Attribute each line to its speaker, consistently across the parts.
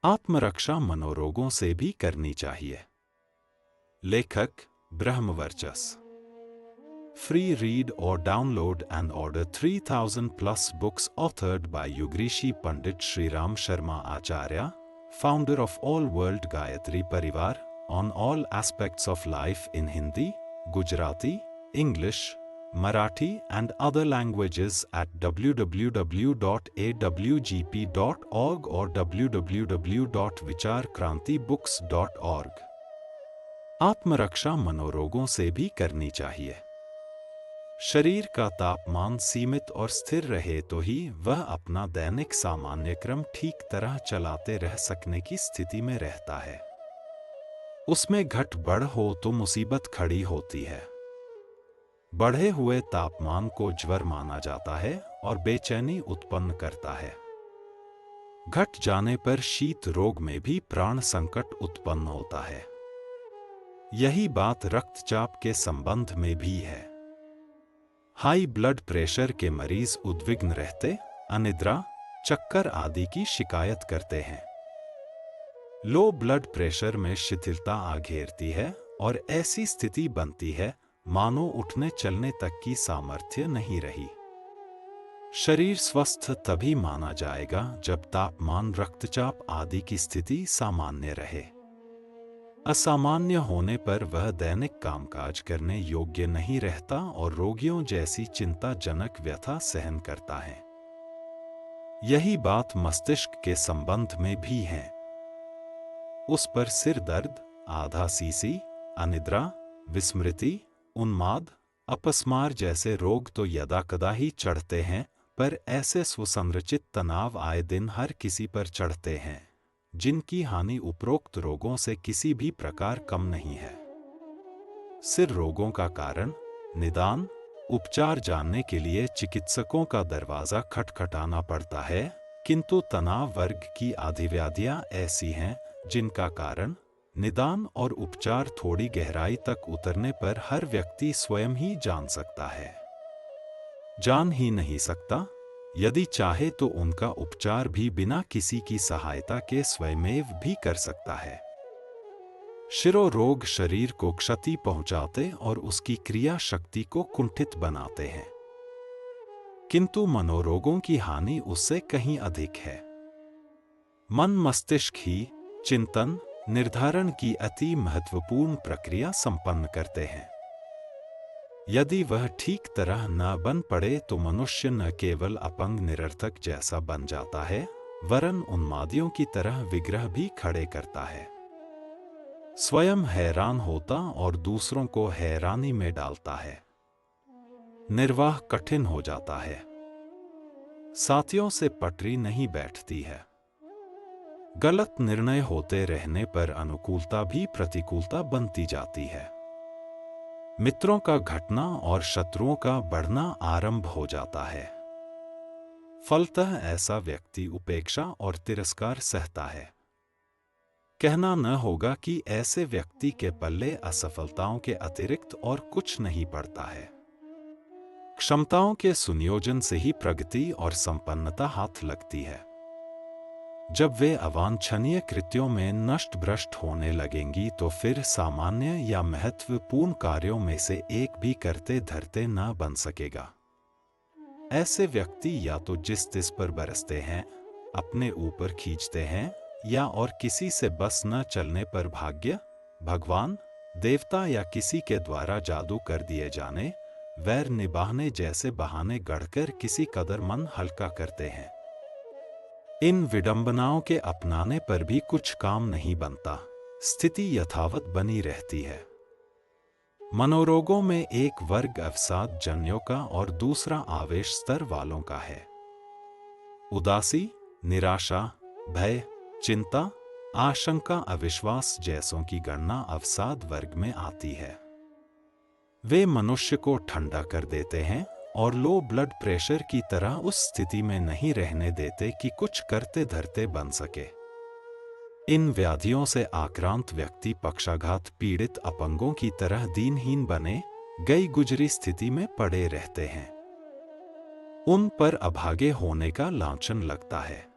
Speaker 1: आत्मरक्षा मनोरोगों से भी करनी चाहिए। लेखक ब्रह्मवर्चस। Free read or download and order 3000 plus books authored by Yugrishi Pandit Sriram Sharma Acharya, founder of All World Gayatri Parivar, on all aspects of life in Hindi, Gujarati, English, Marathi and other languages at www.awgp.org or www.vicharkrantibooks.org। आत्मरक्षा मनोरोगों से भी करनी चाहिए। शरीर का तापमान सीमित और स्थिर रहे तो ही वह अपना दैनिक सामान्य क्रम ठीक तरह चलाते रह सकने की स्थिति में रहता है। उसमें घट बढ़ हो तो मुसीबत खड़ी होती है। बढ़े हुए तापमान को ज्वर माना जाता है और बेचैनी उत्पन्न करता है। घट जाने पर शीत रोग में भी प्राण संकट उत्पन्न होता है। यही बात रक्तचाप के संबंध में भी है। हाई ब्लड प्रेशर के मरीज उद्विग्न रहते, अनिद्रा, चक्कर आदि की शिकायत करते हैं। लो ब्लड प्रेशर में शिथिलता आ घेरती है और ऐसी स्थिति बनती है मानो उठने चलने तक की सामर्थ्य नहीं रही। शरीर स्वस्थ तभी माना जाएगा जब तापमान, रक्तचाप आदि की स्थिति सामान्य रहे। असामान्य होने पर वह दैनिक कामकाज करने योग्य नहीं रहता और रोगियों जैसी चिंताजनक व्यथा सहन करता है। यही बात मस्तिष्क के संबंध में भी है। उस पर सिर दर्द, आधा सीसी, अनिद्रा, विस्मृति, उन्माद, अपस्मार जैसे रोग तो यदाकदा ही चढ़ते हैं, पर ऐसे सुसंरचित तनाव आए दिन हर किसी पर चढ़ते हैं जिनकी हानि उपरोक्त रोगों से किसी भी प्रकार कम नहीं है। सिर रोगों का कारण, निदान, उपचार जानने के लिए चिकित्सकों का दरवाजा खटखटाना पड़ता है, किंतु तनाव वर्ग की आधिव्याधियां ऐसी हैं जिनका कारण, निदान और उपचार थोड़ी गहराई तक उतरने पर हर व्यक्ति स्वयं ही जान सकता है। जान ही नहीं सकता, यदि चाहे तो उनका उपचार भी बिना किसी की सहायता के स्वयमेव भी कर सकता है। शिरो रोग शरीर को क्षति पहुंचाते और उसकी क्रिया शक्ति को कुंठित बनाते हैं, किंतु मनोरोगों की हानि उससे कहीं अधिक है। मन मस्तिष्क ही चिंतन, निर्धारण की अति महत्वपूर्ण प्रक्रिया संपन्न करते हैं। यदि वह ठीक तरह न बन पड़े तो मनुष्य न केवल अपंग निरर्थक जैसा बन जाता है, वरन उन्मादियों की तरह विग्रह भी खड़े करता है। स्वयं हैरान होता और दूसरों को हैरानी में डालता है। निर्वाह कठिन हो जाता है। साथियों से पटरी नहीं बैठती है। गलत निर्णय होते रहने पर अनुकूलता भी प्रतिकूलता बनती जाती है। मित्रों का घटना और शत्रुओं का बढ़ना आरंभ हो जाता है। फलतः ऐसा व्यक्ति उपेक्षा और तिरस्कार सहता है। कहना न होगा कि ऐसे व्यक्ति के पल्ले असफलताओं के अतिरिक्त और कुछ नहीं पड़ता है। क्षमताओं के सुनियोजन से ही प्रगति और संपन्नता हाथ लगती है। जब वे अवांछनीय कृत्यों में नष्ट भ्रष्ट होने लगेंगी तो फिर सामान्य या महत्वपूर्ण कार्यों में से एक भी करते धरते न बन सकेगा। ऐसे व्यक्ति या तो जिस तिस पर बरसते हैं, अपने ऊपर खींचते हैं, या और किसी से बस न चलने पर भाग्य, भगवान, देवता या किसी के द्वारा जादू कर दिए जाने, वैर निभाने जैसे बहाने गढ़कर किसी कदर मन हल्का करते हैं। इन विडंबनाओं के अपनाने पर भी कुछ काम नहीं बनता, स्थिति यथावत बनी रहती है। मनोरोगों में एक वर्ग अवसाद जन्यों का और दूसरा आवेश स्तर वालों का है। उदासी, निराशा, भय, चिंता, आशंका, अविश्वास जैसों की गणना अवसाद वर्ग में आती है। वे मनुष्य को ठंडा कर देते हैं और लो ब्लड प्रेशर की तरह उस स्थिति में नहीं रहने देते कि कुछ करते धरते बन सके। इन व्याधियों से आक्रांत व्यक्ति पक्षाघात पीड़ित अपंगों की तरह दीनहीन बने, गई गुजरी स्थिति में पड़े रहते हैं। उन पर अभागे होने का लांछन लगता है।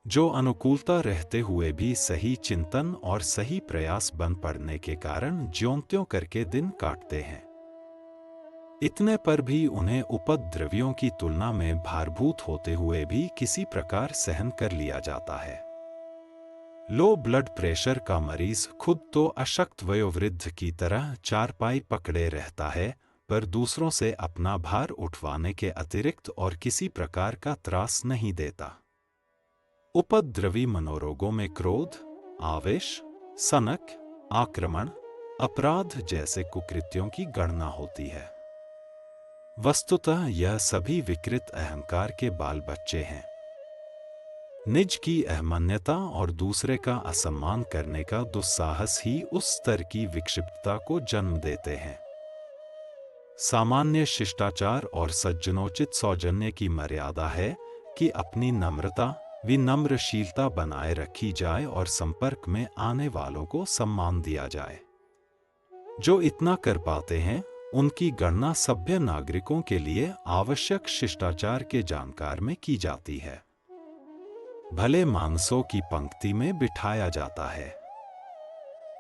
Speaker 1: जो अनुकूलता रहते हुए भी सही चिंतन और सही प्रयास बन पड़ने के कारण ज्यों-त्यों करके दिन काटते हैं। इतने पर भी उन्हें उपद्रवियों की तुलना में भारभूत होते हुए भी किसी प्रकार सहन कर लिया जाता है। लो ब्लड प्रेशर का मरीज खुद तो अशक्त वयोवृद्ध की तरह चारपाई पकड़े रहता है, पर दूसरों से अपना भार उठवाने के अतिरिक्त और किसी प्रकार का त्रास नहीं देता। उपद्रवी मनोरोगों में क्रोध, आवेश, सनक, आक्रमण, अपराध जैसे कुकृत्यों की गणना होती है। वस्तुतः यह सभी विकृत अहंकार के बाल बच्चे हैं। निज की अहमन्यता और दूसरे का असम्मान करने का दुस्साहस ही उस स्तर की विक्षिप्तता को जन्म देते हैं। सामान्य शिष्टाचार और सज्जनोचित सौजन्य की मर्यादा है कि अपनी नम्रता, विनम्रशीलता बनाए रखी जाए और संपर्क में आने वालों को सम्मान दिया जाए। जो इतना कर पाते हैं, उनकी गणना सभ्य नागरिकों के लिए आवश्यक शिष्टाचार के जानकार में की जाती है। भले मानसों की पंक्ति में बिठाया जाता है,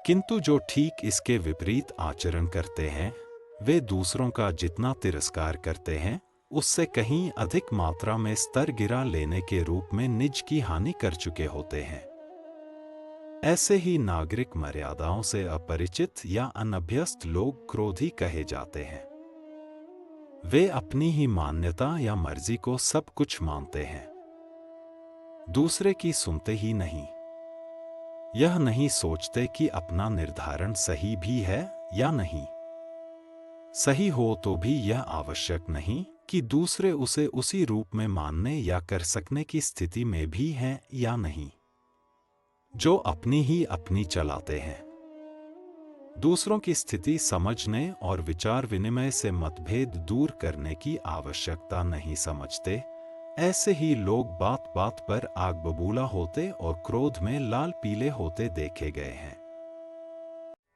Speaker 1: किंतु जो ठीक इसके विपरीत आचरण करते हैं, वे दूसरों का जितना तिरस्कार करते हैं, उससे कहीं अधिक मात्रा में स्तर गिरा लेने के रूप में निज की हानि कर चुके होते हैं। ऐसे ही नागरिक मर्यादाओं से अपरिचित या अनभ्यस्त लोग क्रोधी कहे जाते हैं। वे अपनी ही मान्यता या मर्जी को सब कुछ मानते हैं, दूसरे की सुनते ही नहीं। यह नहीं सोचते कि अपना निर्धारण सही भी है या नहीं। सही हो तो भी यह आवश्यक नहीं कि दूसरे उसे उसी रूप में मानने या कर सकने की स्थिति में भी हैं या नहीं। जो अपनी ही अपनी चलाते हैं, दूसरों की स्थिति समझने और विचार विनिमय से मतभेद दूर करने की आवश्यकता नहीं समझते, ऐसे ही लोग बात बात पर आग बबूला होते और क्रोध में लाल पीले होते देखे गए हैं।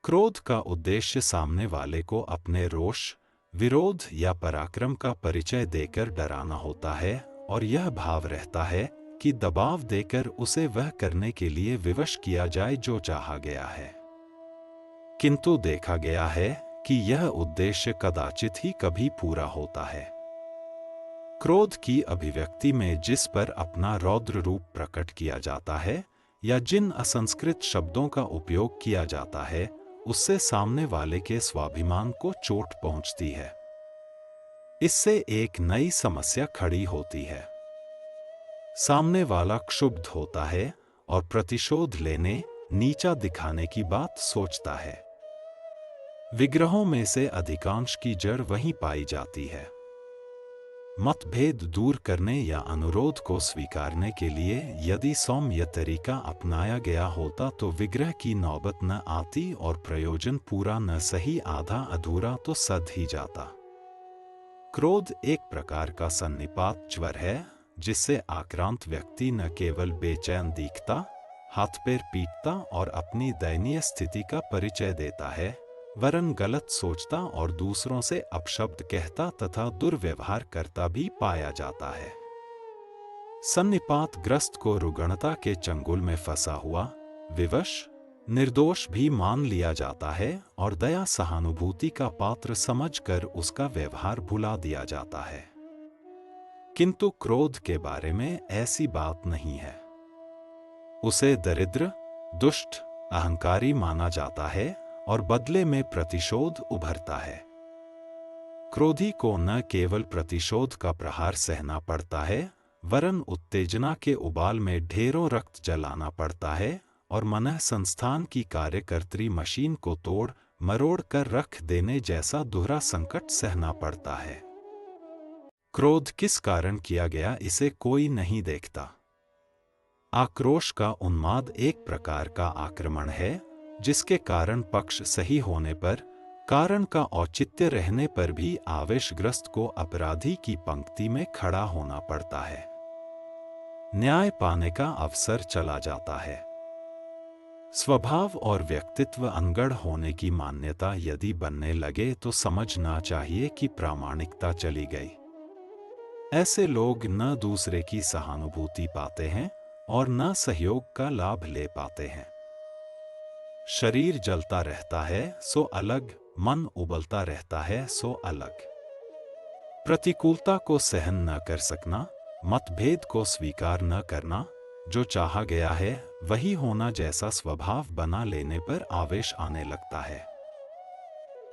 Speaker 1: क्रोध का उद्देश्य सामने वाले को अपने रोष, विरोध या पराक्रम का परिचय देकर डराना होता है, और यह भाव रहता है कि दबाव देकर उसे वह करने के लिए विवश किया जाए जो चाहा गया है। किंतु देखा गया है कि यह उद्देश्य कदाचित ही कभी पूरा होता है। क्रोध की अभिव्यक्ति में जिस पर अपना रौद्र रूप प्रकट किया जाता है या जिन असंस्कृत शब्दों का उपयोग किया जाता है, उससे सामने वाले के स्वाभिमान को चोट पहुंचती है। इससे एक नई समस्या खड़ी होती है। सामने वाला क्षुब्ध होता है और प्रतिशोध लेने, नीचा दिखाने की बात सोचता है। विग्रहों में से अधिकांश की जड़ वहीं पाई जाती है। मतभेद दूर करने या अनुरोध को स्वीकारने के लिए यदि सौम्य तरीका अपनाया गया होता तो विग्रह की नौबत न आती और प्रयोजन पूरा न सही आधा अधूरा तो सध ही जाता। क्रोध एक प्रकार का सन्निपात ज्वर है, जिससे आक्रांत व्यक्ति न केवल बेचैन दिखता, हाथ पैर पीटता और अपनी दयनीय स्थिति का परिचय देता है, वरन गलत सोचता और दूसरों से अपशब्द कहता तथा दुर्व्यवहार करता भी पाया जाता है। सन्निपात ग्रस्त को रुग्णता के चंगुल में फंसा हुआ, विवश, निर्दोष भी मान लिया जाता है और दया सहानुभूति का पात्र समझकर उसका व्यवहार भुला दिया जाता है। किंतु क्रोध के बारे में ऐसी बात नहीं है। उसे दरिद्र, दुष्ट, अहंकारी माना जाता है और बदले में प्रतिशोध उभरता है। क्रोधी को न केवल प्रतिशोध का प्रहार सहना पड़ता है, वरन उत्तेजना के उबाल में ढेरों रक्त जलाना पड़ता है और मनः संस्थान की कार्यकर्त्री मशीन को तोड़ मरोड़ कर रख देने जैसा दोहरा संकट सहना पड़ता है। क्रोध किस कारण किया गया इसे कोई नहीं देखता। आक्रोश का उन्माद एक प्रकार का आक्रमण है, जिसके कारण पक्ष सही होने पर, कारण का औचित्य रहने पर भी आवेशग्रस्त को अपराधी की पंक्ति में खड़ा होना पड़ता है। न्याय पाने का अवसर चला जाता है। स्वभाव और व्यक्तित्व अनगढ़ होने की मान्यता यदि बनने लगे तो समझना चाहिए कि प्रामाणिकता चली गई। ऐसे लोग न दूसरे की सहानुभूति पाते हैं, और न सहयोग का लाभ ले पाते हैं। शरीर जलता रहता है सो अलग, मन उबलता रहता है सो अलग। प्रतिकूलता को सहन न कर सकना, मतभेद को स्वीकार न करना, जो चाहा गया है वही होना जैसा स्वभाव बना लेने पर आवेश आने लगता है।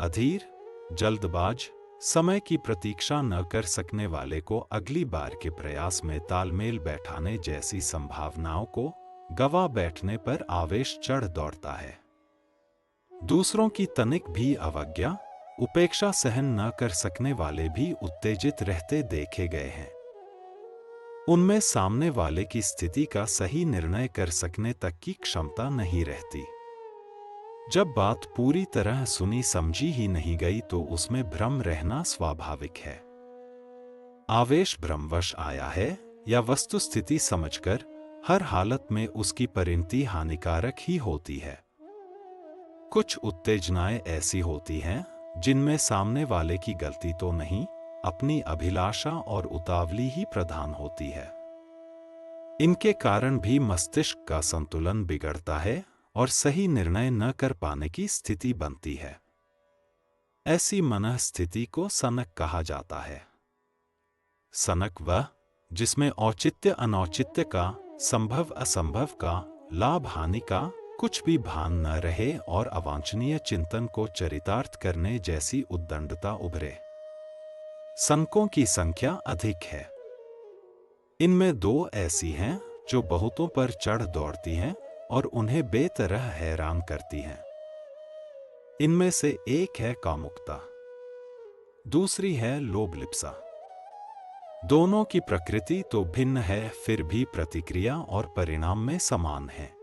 Speaker 1: अधीर, जल्दबाज, समय की प्रतीक्षा न कर सकने वाले को अगली बार के प्रयास में तालमेल बैठाने जैसी संभावनाओं को गवा बैठने पर आवेश चढ़ दौड़ता है। दूसरों की तनिक भी अवज्ञा, उपेक्षा सहन न कर सकने वाले भी उत्तेजित रहते देखे गए हैं। उनमें सामने वाले की स्थिति का सही निर्णय कर सकने तक की क्षमता नहीं रहती। जब बात पूरी तरह सुनी समझी ही नहीं गई तो उसमें भ्रम रहना स्वाभाविक है। आवेश भ्रमवश आया है या वस्तुस्थिति समझकर, हर हालत में उसकी परिणति हानिकारक ही होती है। कुछ उत्तेजनाएं ऐसी होती हैं जिनमें सामने वाले की गलती तो नहीं, अपनी अभिलाषा और उतावली ही प्रधान होती है। इनके कारण भी मस्तिष्क का संतुलन बिगड़ता है और सही निर्णय न कर पाने की स्थिति बनती है। ऐसी मनः स्थिति को सनक कहा जाता है। सनक वह जिसमें औचित्य अनौचित्य का, संभव असंभव का, लाभ हानि का कुछ भी भान न रहे और अवांछनीय चिंतन को चरितार्थ करने जैसी उद्दंडता उभरे। सनकों की संख्या अधिक है। इनमें दो ऐसी हैं जो बहुतों पर चढ़ दौड़ती हैं और उन्हें बेतरह हैरान करती हैं। इनमें से एक है कामुकता, दूसरी है लोभलिप्सा। दोनों की प्रकृति तो भिन्न है, फिर भी प्रतिक्रिया और परिणाम में समान है।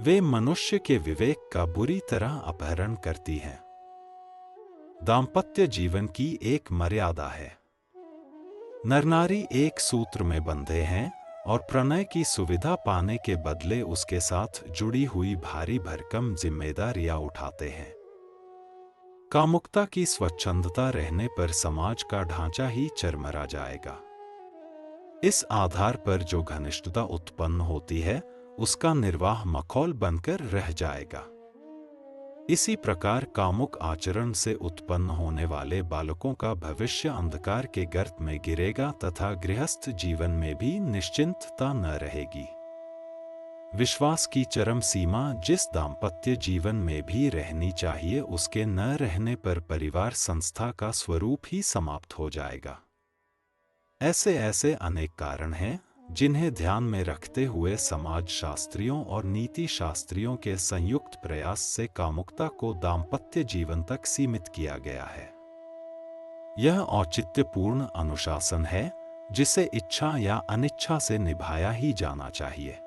Speaker 1: वे मनुष्य के विवेक का बुरी तरह अपहरण करती हैं। दाम्पत्य जीवन की एक मर्यादा है। नर-नारी एक सूत्र में बंधे हैं और प्रणय की सुविधा पाने के बदले उसके साथ जुड़ी हुई भारी भरकम जिम्मेदारियां उठाते हैं। कामुकता की स्वच्छंदता रहने पर समाज का ढांचा ही चरमरा जाएगा। इस आधार पर जो घनिष्ठता उत्पन्न होती है उसका निर्वाह मखौल बनकर रह जाएगा। इसी प्रकार कामुक आचरण से उत्पन्न होने वाले बालकों का भविष्य अंधकार के गर्त में गिरेगा तथा गृहस्थ जीवन में भी निश्चिंतता न रहेगी। विश्वास की चरम सीमा जिस दाम्पत्य जीवन में भी रहनी चाहिए उसके न रहने पर परिवार संस्था का स्वरूप ही समाप्त हो जाएगा। ऐसे ऐसे अनेक कारण हैं जिन्हें ध्यान में रखते हुए समाज शास्त्रियों और नीति शास्त्रियों के संयुक्त प्रयास से कामुकता को दाम्पत्य जीवन तक सीमित किया गया है। यह औचित्यपूर्ण अनुशासन है जिसे इच्छा या अनिच्छा से निभाया ही जाना चाहिए।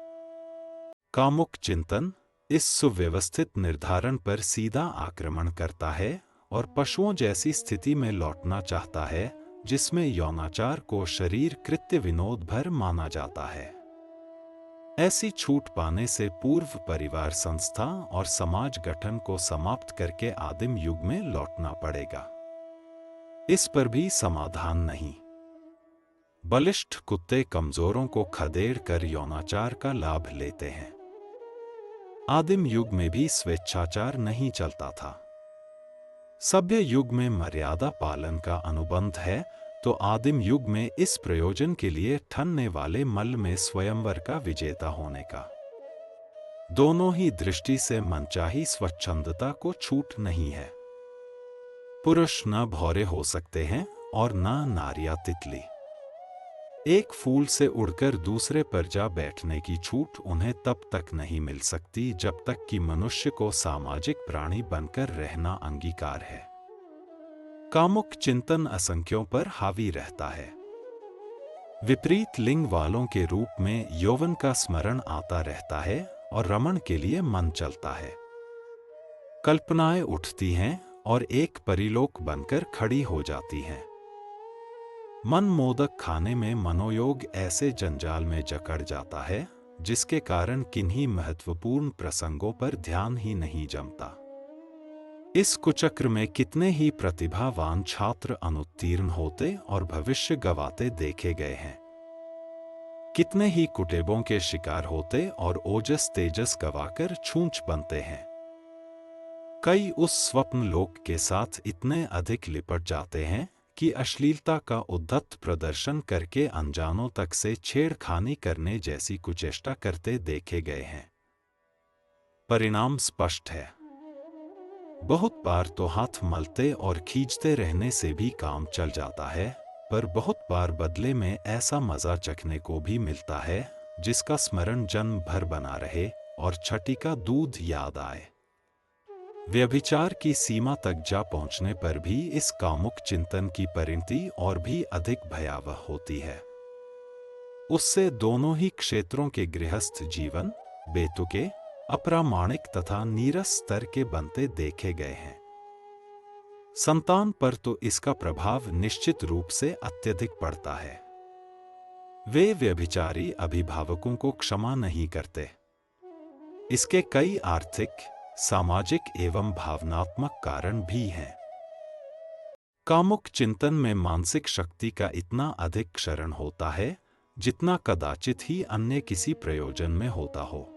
Speaker 1: कामुक चिंतन इस सुव्यवस्थित निर्धारण पर सीधा आक्रमण करता है और पशुओं जैसी स्थिति में लौटना चाहता है जिसमें यौनाचार को शरीर कृत्य विनोद भर माना जाता है। ऐसी छूट पाने से पूर्व परिवार संस्था और समाज गठन को समाप्त करके आदिम युग में लौटना पड़ेगा। इस पर भी समाधान नहीं। बलिष्ठ कुत्ते कमजोरों को खदेड़ कर यौनाचार का लाभ लेते हैं। आदिम युग में भी स्वेच्छाचार नहीं चलता था। सभ्य युग में मर्यादा पालन का अनुबंध है तो आदिम युग में इस प्रयोजन के लिए ठनने वाले मल्ल में स्वयंवर का विजेता होने का। दोनों ही दृष्टि से मनचाही स्वच्छंदता को छूट नहीं है। पुरुष न भौरे हो सकते हैं और न नारियां तितली। एक फूल से उड़कर दूसरे पर जा बैठने की छूट उन्हें तब तक नहीं मिल सकती जब तक कि मनुष्य को सामाजिक प्राणी बनकर रहना अंगीकार है। कामुक चिंतन असंख्यों पर हावी रहता है। विपरीत लिंग वालों के रूप में यौवन का स्मरण आता रहता है और रमण के लिए मन चलता है। कल्पनाएं उठती हैं और एक परिलोक बनकर खड़ी हो जाती हैं। मन मोदक खाने में मनोयोग ऐसे जंजाल में जकड़ जाता है जिसके कारण किन्हीं महत्वपूर्ण प्रसंगों पर ध्यान ही नहीं जमता। इस कुचक्र में कितने ही प्रतिभावान छात्र अनुत्तीर्ण होते और भविष्य गंवाते देखे गए हैं। कितने ही कुटेबों के शिकार होते और ओजस तेजस गवाकर छूंछ बनते हैं। कई उस स्वप्न लोक के साथ इतने अधिक लिपट जाते हैं कि अश्लीलता का उद्धत प्रदर्शन करके अनजानों तक से छेड़खानी करने जैसी कुचेष्टा करते देखे गए हैं। परिणाम स्पष्ट है। बहुत बार तो हाथ मलते और खींचते रहने से भी काम चल जाता है, पर बहुत बार बदले में ऐसा मजा चखने को भी मिलता है जिसका स्मरण जन्म भर बना रहे और छठी का दूध याद आए। व्यभिचार की सीमा तक जा पहुंचने पर भी इस कामुक चिंतन की परिणति और भी अधिक भयावह होती है। उससे दोनों ही क्षेत्रों के गृहस्थ जीवन बेतुके, अप्रामाणिक तथा नीरस स्तर के बनते देखे गए हैं। संतान पर तो इसका प्रभाव निश्चित रूप से अत्यधिक पड़ता है। वे व्यभिचारी अभिभावकों को क्षमा नहीं करते। इसके कई आर्थिक, सामाजिक एवं भावनात्मक कारण भी हैं। कामुक चिंतन में मानसिक शक्ति का इतना अधिक क्षरण होता है जितना कदाचित ही अन्य किसी प्रयोजन में होता हो।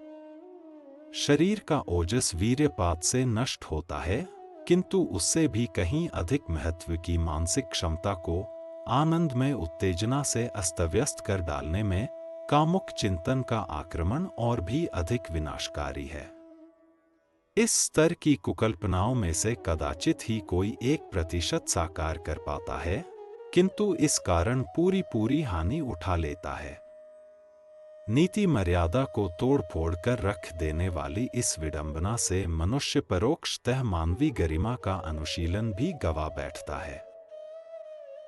Speaker 1: शरीर का ओजस वीर्यपात से नष्ट होता है, किंतु उससे भी कहीं अधिक महत्व की मानसिक क्षमता को आनंदमय उत्तेजना से अस्तव्यस्त कर डालने में कामुक चिंतन का आक्रमण और भी अधिक विनाशकारी है। इस स्तर की कुकल्पनाओं में से कदाचित ही कोई 1% साकार कर पाता है, किंतु इस कारण पूरी हानि उठा लेता है। नीति मर्यादा को तोड़ फोड़ कर रख देने वाली इस विडंबना से मनुष्य परोक्षतः मानवीय गरिमा का अनुशीलन भी गवा बैठता है।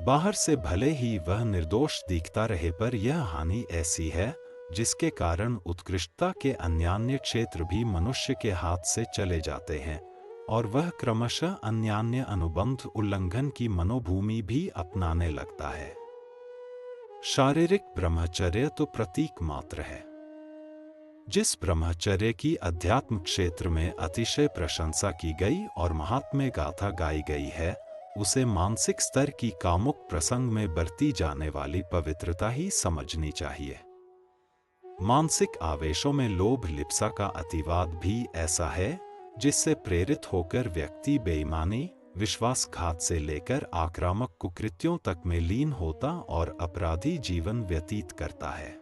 Speaker 1: बाहर से भले ही वह निर्दोष दिखता रहे, पर यह हानि ऐसी है जिसके कारण उत्कृष्टता के अन्यान्य क्षेत्र भी मनुष्य के हाथ से चले जाते हैं और वह क्रमशः अन्यान्य अनुबंध उल्लंघन की मनोभूमि भी अपनाने लगता है। शारीरिक ब्रह्मचर्य तो प्रतीक मात्र है। जिस ब्रह्मचर्य की अध्यात्म क्षेत्र में अतिशय प्रशंसा की गई और महात्म्य गाथा गाई गई है, उसे मानसिक स्तर की कामुक प्रसंग में बरती जाने वाली पवित्रता ही समझनी चाहिए। मानसिक आवेशों में लोभ लिप्सा का अतिवाद भी ऐसा है जिससे प्रेरित होकर व्यक्ति बेईमानी, विश्वासघात से लेकर आक्रामक कुकृत्यों तक में लीन होता और अपराधी जीवन व्यतीत करता है।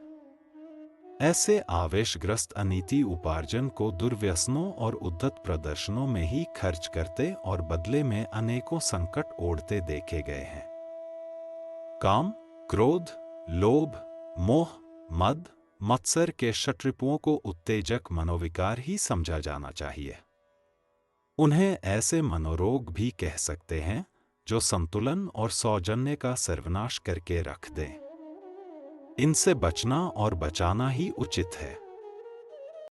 Speaker 1: ऐसे आवेशग्रस्त अनीति उपार्जन को दुर्व्यसनों और उद्धत प्रदर्शनों में ही खर्च करते और बदले में अनेकों संकट ओढ़ते देखे गए हैं। काम, क्रोध, लोभ, मोह, मद, मत्सर के षट्रिपुओं को उत्तेजक मनोविकार ही समझा जाना चाहिए। उन्हें ऐसे मनोरोग भी कह सकते हैं जो संतुलन और सौजन्य का सर्वनाश करके रख दें। इनसे बचना और बचाना ही उचित है।